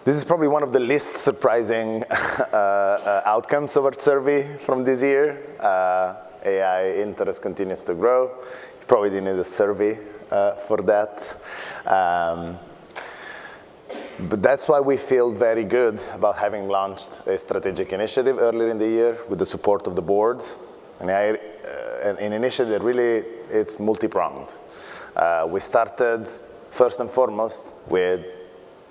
This is probably one of the least surprising outcomes of our survey from this year. AI interest continues to grow. You probably didn't need a survey for that. But that's why we feel very good about having launched a strategic initiative earlier in the year with the support of the board. And an initiative that really, it's multi-pronged. We started, first and foremost, with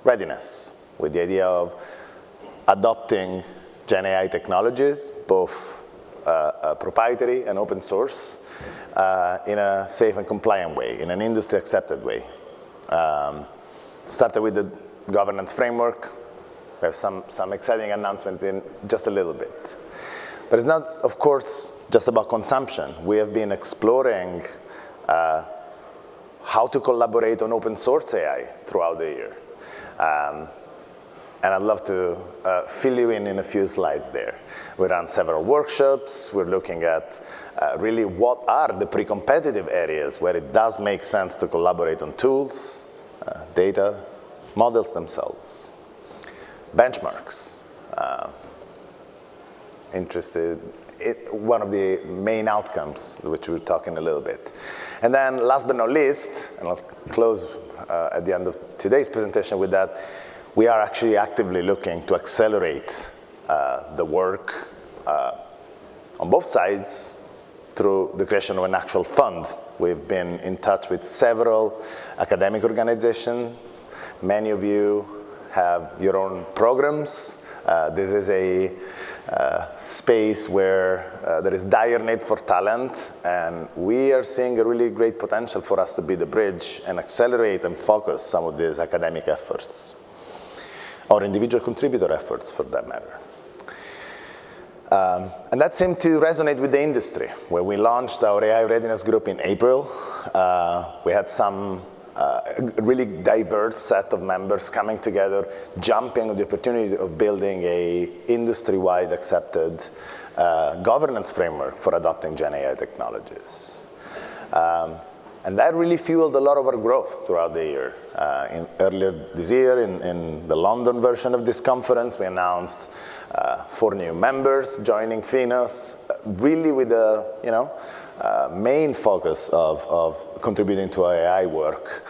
readiness, with the idea of adopting Gen AI technologies, both proprietary and open source, in a safe and compliant way, in an industry-accepted way. Started with the governance framework. We have some exciting announcement in just a little bit. But it's not, of course, just about consumption. We have been exploring how to collaborate on open source AI throughout the year. And I'd love to fill you in a few slides there. We ran several workshops. We're looking at really what are the pre-competitive areas where it does make sense to collaborate on tools, data, models themselves, benchmarks. One of the main outcomes, which we'll talk in a little bit. And then last but not least, and I'll close at the end of today's presentation with that, we are actually actively looking to accelerate the work on both sides through the creation of an actual fund. We've been in touch with several academic organizations. Many of you have your own programs. This is a space where there is dire need for talent, and we are seeing a really great potential for us to be the bridge and accelerate and focus some of these academic efforts, or individual contributor efforts for that matter. And that seemed to resonate with the industry. When we launched our AI readiness group in April, we had some really diverse set of members coming together, jumping on the opportunity of building a industry-wide accepted governance framework for adopting Gen AI technologies. And that really fueled a lot of our growth throughout the year. Earlier this year, in the London version of this conference, we announced 4 new members joining FINOS, really with the main focus of contributing to AI work,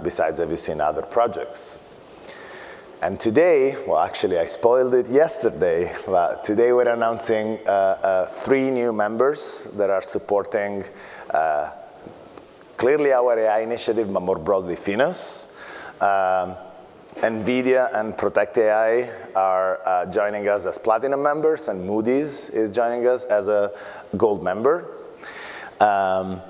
besides have you seen other projects. And today, well, actually I spoiled it yesterday, but today we're announcing 3 new members that are supporting clearly our AI initiative, but more broadly FINOS. NVIDIA and Protect AI are joining us as platinum members, and Moody's is joining us as a gold member. And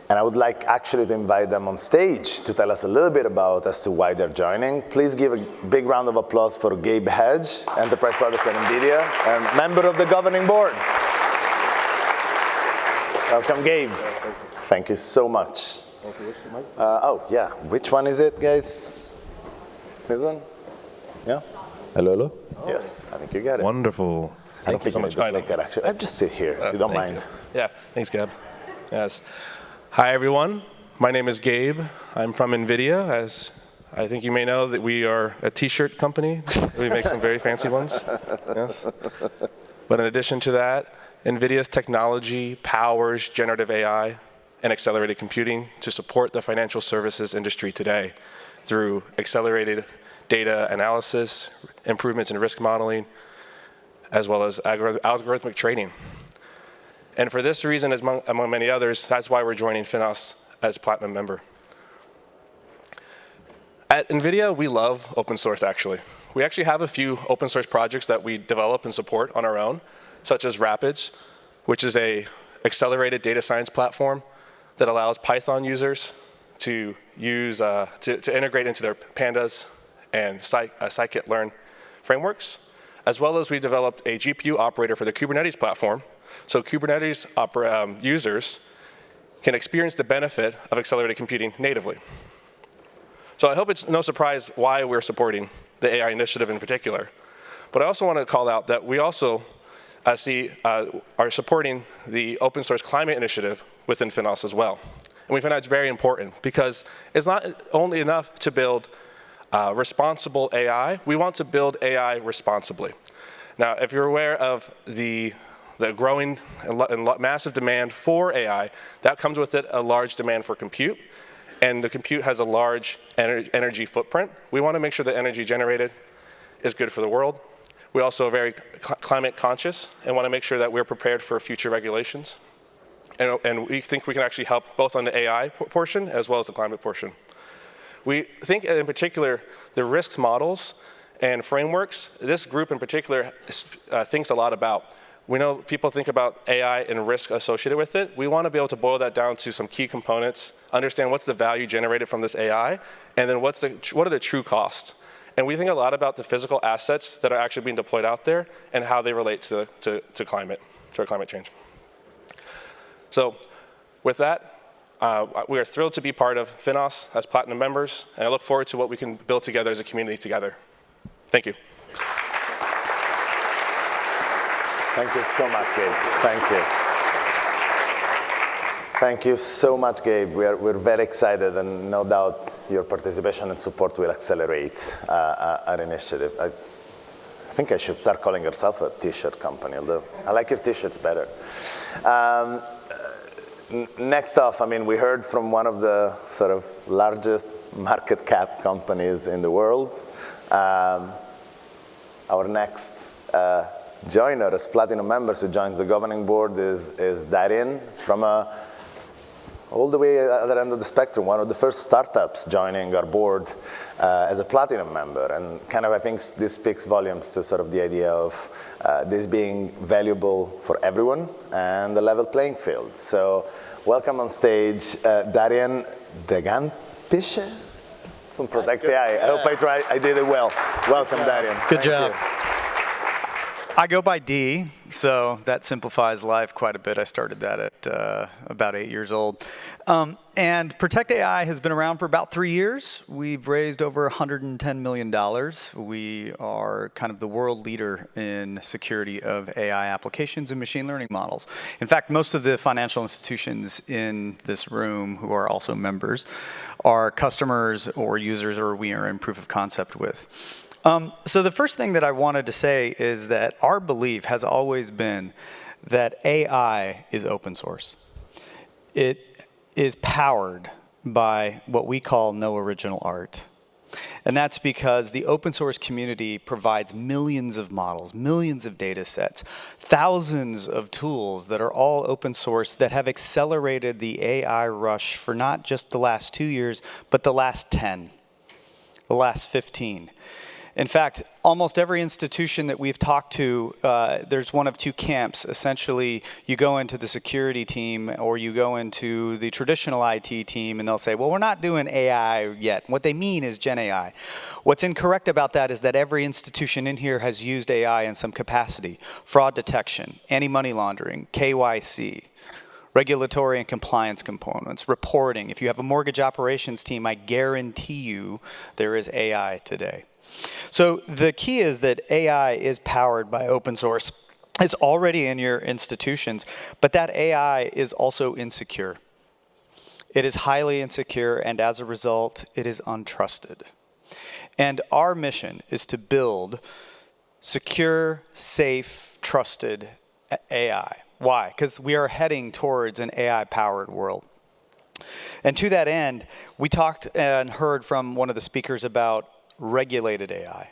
I would like actually to invite them on stage to tell us a little bit about as to why they're joining. Please give a big round of applause for Gabe Hege, Enterprise Product at NVIDIA, and member of the governing board. Welcome, Gabe. Thank you so much. Oh, yeah. Which one is it, guys? This one? Yeah? Hello, hello? Oh. Yes, I think you got it. Wonderful. Thank you so much. Actually, I'll just sit here, if you don't mind. Yeah, thanks, Gab. Yes. Hi, everyone. My name is Gabe. I'm from NVIDIA. As I think you may know, that we are a T-shirt company. We make some very fancy ones. Yes. But in addition to that, NVIDIA's technology powers generative AI and accelerated computing to support the financial services industry today through accelerated data analysis, improvements in risk modeling, as well as algorithmic trading. And for this reason, among many others, that's why we're joining FINOS as a platinum member. At NVIDIA, we love open source, actually. We actually have a few open source projects that we develop and support on our own, such as Rapids, which is an accelerated data science platform that allows Python users to use to integrate into their pandas and scikit-learn frameworks, as well as we developed a GPU operator for the Kubernetes platform, so Kubernetes users can experience the benefit of accelerated computing natively. So I hope it's no surprise why we're supporting the AI initiative in particular. But I also want to call out that we also are supporting the open source climate initiative within FINOS as well. And we find that's very important because it's not only enough to build Responsible AI, we want to build AI responsibly. Now, if you're aware of the growing and massive demand for AI, that comes with it a large demand for compute, and the compute has a large energy footprint. We want to make sure the energy generated is good for the world. We also are very climate conscious and want to make sure that we're prepared for future regulations. And we think we can actually help both on the AI portion as well as the climate portion. We think in particular the risks models and frameworks, this group in particular thinks a lot about. We know people think about AI and risk associated with it. We want to be able to boil that down to some key components, understand what's the value generated from this AI, and then what are the true costs. And we think a lot about the physical assets that are actually being deployed out there and how they relate to climate change. So with that, we are thrilled to be part of FINOS as Platinum members, and I look forward to what we can build together as a community together. Thank you. Thank you so much, Gabe. Thank you. Thank you so much, Gabe. We're very excited, and no doubt your participation and support will accelerate our initiative. I think I should start calling yourself a t-shirt company, although I like your t-shirts better. Next off, I mean, we heard from one of the sort of largest market cap companies in the world. Our next joiner as Platinum members who joins the governing board is Daryan from all the way at the other end of the spectrum, one of the first startups joining our board as a Platinum member. And kind of I think this speaks volumes to sort of the idea of this being valuable for everyone and the level playing field. So welcome on stage, Daryan Dehghanpisheh from Protect AI. I hope I did it well. Welcome, Daryan. Good job. I go by D, so that simplifies life quite a bit. I started that at about 8 years old. And Protect AI has been around for about 3 years. We've raised over $110 million. We are kind of the world leader in security of AI applications and machine learning models. In fact, most of the financial institutions in this room who are also members are customers or users or we are in proof of concept with. So the first thing that I wanted to say is that our belief has always been that AI is open source. It is powered by what we call no original art. And that's because the open source community provides millions of models, millions of data sets, thousands of tools that are all open source that have accelerated the AI rush for not just the last 2 years, but the last 10, the last 15. In fact, almost every institution that we've talked to, there's one of two camps. Essentially, you go into the security team or you go into the traditional IT team and they'll say, well, we're not doing AI yet. What they mean is Gen AI. What's incorrect about that is that every institution in here has used AI in some capacity. Fraud detection, anti-money laundering, KYC. Regulatory and compliance components, reporting. If you have a mortgage operations team, I guarantee you there is AI today. So the key is that AI is powered by open source. It's already in your institutions, but that AI is also insecure. It is highly insecure, and as a result, it is untrusted. And our mission is to build secure, safe, trusted AI. Why? Because we are heading towards an AI-powered world. And to that end, we talked and heard from one of the speakers about regulated AI.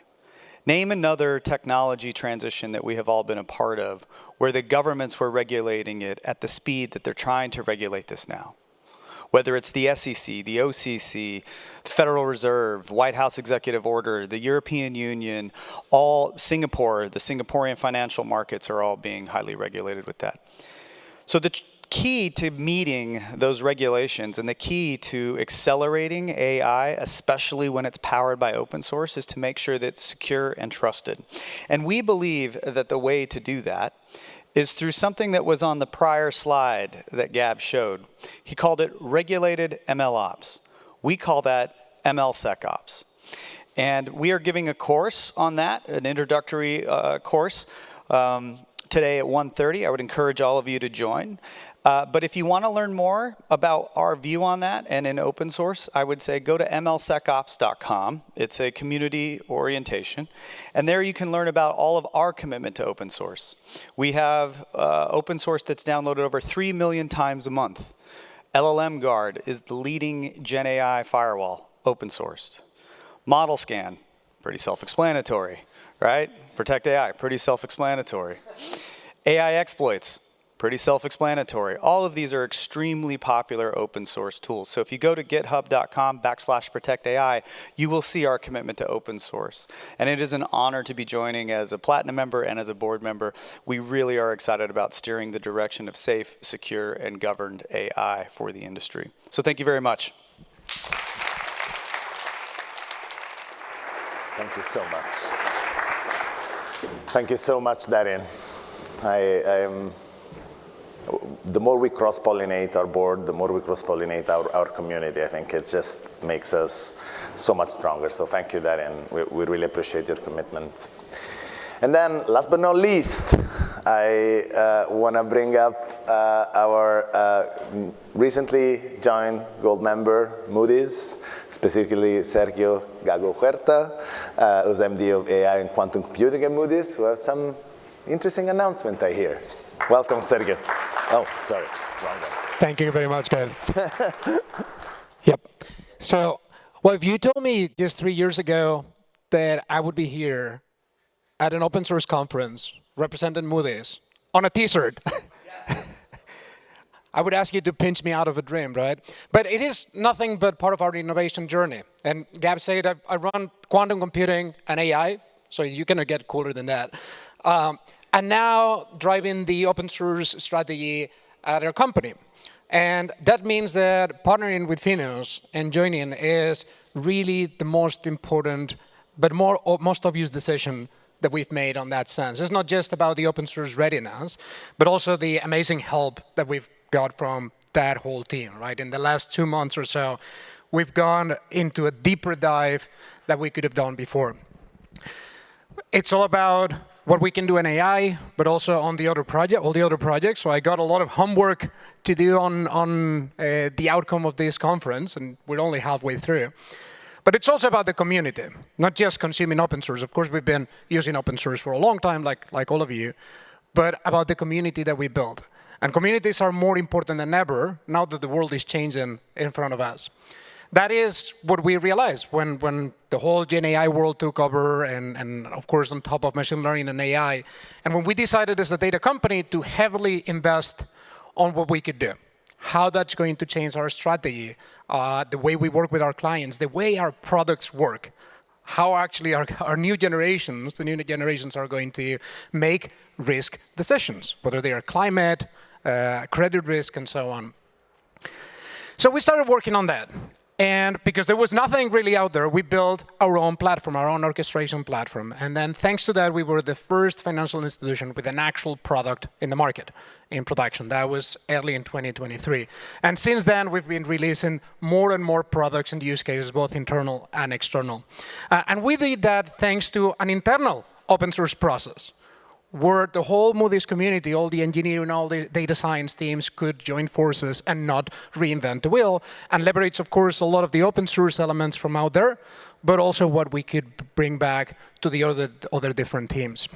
Name another technology transition that we have all been a part of where the governments were regulating it at the speed that they're trying to regulate this now. Whether it's the SEC, the OCC, the Federal Reserve, White House Executive Order, the European Union, all Singapore, the Singaporean financial markets are all being highly regulated with that. So the key to meeting those regulations and the key to accelerating AI, especially when it's powered by open source, is to make sure that it's secure and trusted. And we believe that the way to do that is through something that was on the prior slide that Gab showed. He called it regulated MLOps. We call that MLSecOps. And we are giving a course on that, an introductory course, today at 1:30. I would encourage all of you to join. But if you want to learn more about our view on that and in open source, I would say go to mlsecops.com. It's a community orientation. And there you can learn about all of our commitment to open source. We have open source that's downloaded over 3 million times a month. LLM Guard is the leading Gen AI firewall, open sourced. Model Scan, pretty self-explanatory, right? Protect AI, pretty self-explanatory. AI exploits, pretty self-explanatory. All of these are extremely popular open source tools. So if you go to github.com/protectAI, you will see our commitment to open source. And it is an honor to be joining as a platinum member and as a board member. We really are excited about steering the direction of safe, secure, and governed AI for the industry. So thank you very much. Thank you so much. Thank you so much, Daryan. The more we cross-pollinate our board, the more we cross-pollinate our community, I think it just makes us so much stronger. So thank you, Daryan. We really appreciate your commitment. And then, last but not least, I want to bring up our recently joined gold member, Moody's, specifically Sergio Gago Huerta, who's MD of AI and Quantum Computing at Moody's, who has some interesting announcement, I hear. Welcome, Sergio. Oh, sorry, wrong one. Thank you very much, Gabe. Yep. So, well, if you told me just 3 years ago that I would be here at an open source conference representing Moody's on a t-shirt, I would ask you to pinch me out of a dream, right? But it is nothing but part of our innovation journey. And Gab said I run quantum computing and AI, so you cannot get cooler than that. And now driving the open source strategy at our company. And that means that partnering with FINOS and joining is really the most important, but most obvious decision that we've made on that sense. It's not just about the open source readiness, but also the amazing help that we've got from that whole team, right? In the last 2 months or so, we've gone into a deeper dive that we could have done before. It's all about what we can do in AI, but also on the other project, all the other projects. So I got a lot of homework to do on the outcome of this conference, and we're only halfway through. But it's also about the community, not just consuming open source. Of course, we've been using open source for a long time, like all of you, but about the community that we build. And communities are more important than ever now that the world is changing in front of us. That is what we realized when the whole Gen AI world took over, and of course on top of machine learning and AI. And when we decided as a data company to heavily invest on what we could do, how that's going to change our strategy, the way we work with our clients, the way our products work, how actually our new generations, the new generations are going to make risk decisions, whether they are climate, credit risk, and so on. So we started working on that. And because there was nothing really out there, we built our own platform, our own orchestration platform. And then thanks to that, we were the first financial institution with an actual product in the market, in production. That was early in 2023. And since then, we've been releasing more and more products and use cases, both internal and external. And we did that thanks to an internal open source process, where the whole Moody's community, all the engineering, all the data science teams could join forces and not reinvent the wheel, and leverage, of course, a lot of the open source elements from out there, but also what we could bring back to the other different teams.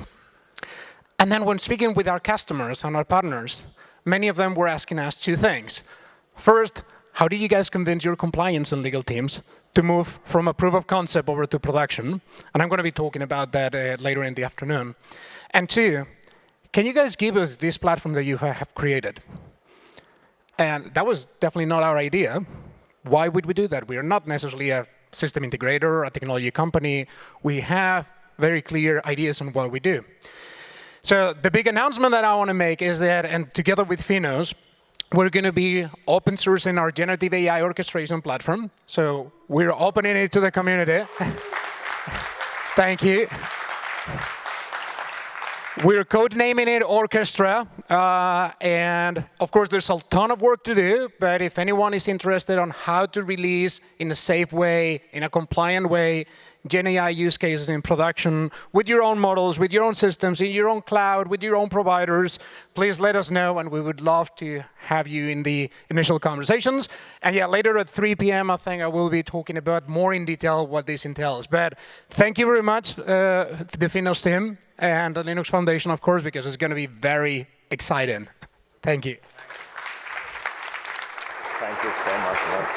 And then when speaking with our customers and our partners, many of them were asking us 2 things. First, how do you guys convince your compliance and legal teams to move from a proof of concept over to production? And I'm going to be talking about that later in the afternoon. And 2, can you guys give us this platform that you have created? And that was definitely not our idea. Why would we do that? We are not necessarily a system integrator or a technology company. We have very clear ideas on what we do. So the big announcement that I want to make is that, and together with FINOS, we're going to be open sourcing our generative AI orchestration platform. So we're opening it to the community. Thank you. We're codenaming it Orchestra, and of course there's a ton of work to do, but if anyone is interested on how to release in a safe way, in a compliant way, Gen AI use cases in production with your own models, with your own systems, in your own cloud, with your own providers, please let us know, and we would love to have you in the initial conversations. And yeah, later at 3 p.m., I think I will be talking about more in detail what this entails. But thank you very much, the FINOS team and the Linux Foundation, of course, because it's going to be very exciting. Thank you. Thank you so much, Mark.